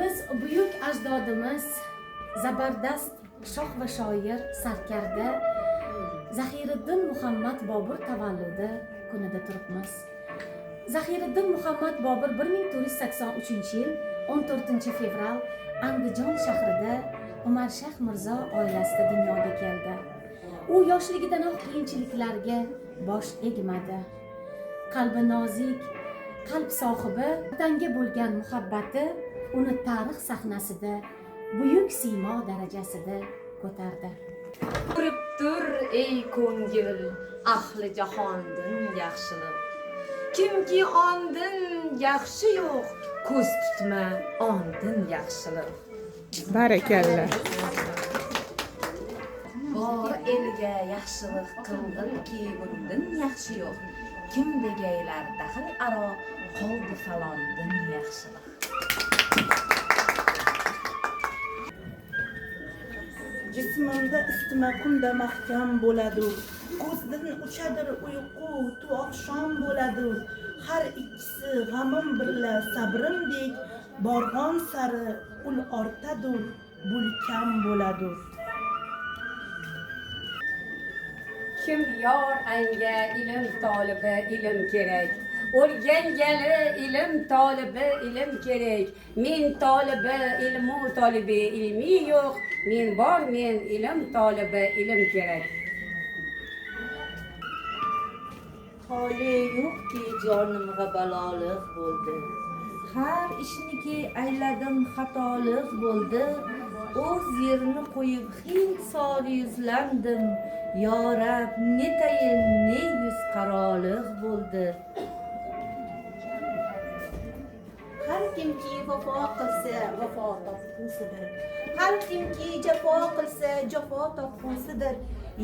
Biz buyuk ajdodimiz zabardast shoh va shoir sarkarda Zahiriddin Muhammad Bobur tavalludi kunida turibmiz. Zahiriddin Muhammad Bobur 1483-yil 14 fevral Andijon shahrida Umarshayx Mirzo oilasida dunyoga keldi. U yoshligidanoq qiyinchiliklarga bosh egmadi. Qalbi nozik, qalb sohibi, vatanga bo'lgan muhabbati uni tarix sahnasida buyuk siymo darajasida ko'tardi. Ko'rib tur ey ko'ngil, ahli jahondin yaxshilik. Kimki ondin yaxshi yo'q, ko'z tutma ondin yaxshilik. Barakalla. Bor elga yaxshilik qilg'inki bundan yaxshi yo'q. Kim degaylar daxil aro qoldi falondin yaxshilik. Jismimda istima kunda mahkam bo'ladi. Ko'zdan uchadir uyqu, tu oqshom bo'ladi. Har ikkisi g'amim birla sabrimdek, borg'on sari ul ortadur, bulkam bo'ladi. Kim yor anga ilm tolibi ilm kerak. O'lgan gali ilm tolibi ilm kerak. Men tolibi ilmu tolibi ilmi yo'q. Men bor men ilm tolibi ilm kerak. Holi yo'qki jonimga balolik bo'ldi. Har ishniki ayladim xatolik bo'ldi. O'z yerini qo'yib hind sori yuzlandim. Yo Rab, netayin ne yuz qarolik bo'ldi. Har kimki vafo qilsa, vafo topqusidir. Har kimki jafo qilsa, jafo topqusidir.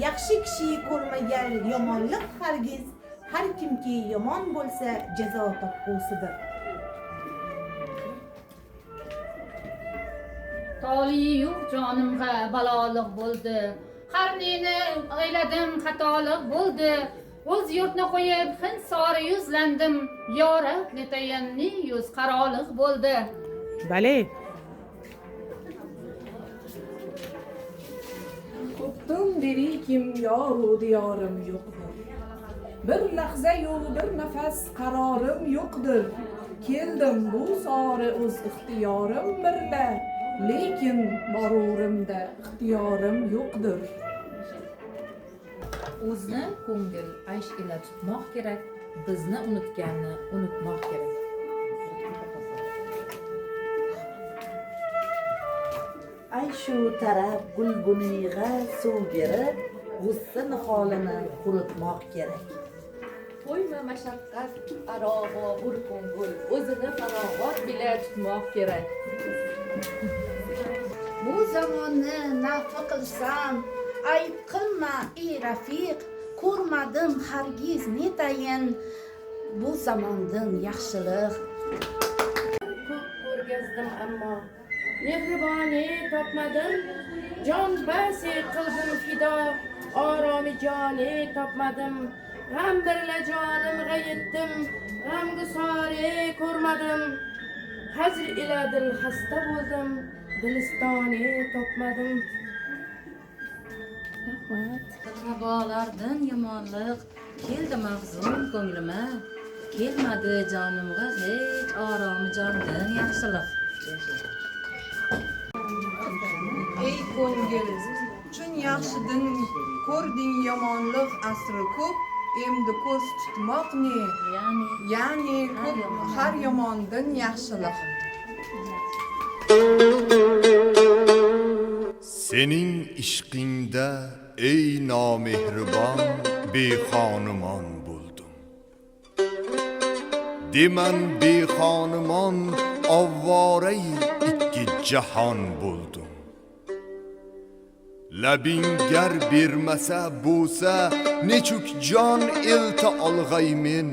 Yaxshi kishi ko'rmagan yomonlik hargiz, har kimki yomon bo'lsa, jazo topqusidir. Toli yo'q jonimga balolik bo'ldi. Har neni o'yladim xatolik bo'ldi. O'z yurtni qo'yib hind sori yuzlandim. Yo Rab, netayanni yuz qarolik bo'ldi. Bale. Ko'pdan beri kim yoru diyorim yo'qdir. Bir lahza yo'q, bir nafas qarorim yo'qdir. Keldim bu sori o'z ixtiyorim birla, lekin borurimda ixtiyorim yo'qdir. O'zni ko'ngil aysh ila tutmoq kerak, bizni unutganni unutmoq kerak. Ay shu taraf gulbuniyga suv berib, g'ussa niholini quritmoq kerak. Qo'yma mashaqqat arog'o bir ko'ngil, o'zini farog'at bila tutmoq kerak. Bu zamonni nafi qilsam, ayb qilma ey rafiq. Ko'rmadim hargiz netayin bu zamondan yaxshilik. Ko'p ko'rgazdim ammo mehriboni topmadim. Jon basi qildim fido, oromi joni topmadim. G'am birla jonimga yetdim, g'amgusori ko'rmadim. Hajr ila dil xasta bo'ldim, dilistoni topmadim. Qabolardan yomonlik keldi mahzun ko'nglima. Kelmadi jonimga hech oromi jondan yaxshilik. Ey ko'ngil, chun yaxshidin ko'rding yomonlik asri ko'p. Endi ko'z tutmoq ne? Ya'ni ko'p har yomondan yaxshilik. Sening ishqingda ey nomehribon bexonimon bo'ldim. Deman bexonimon ovvorai ikki jahon bo'ldim. Labing gar bermasa bo'lsa nechuk jon elta olg'ay men.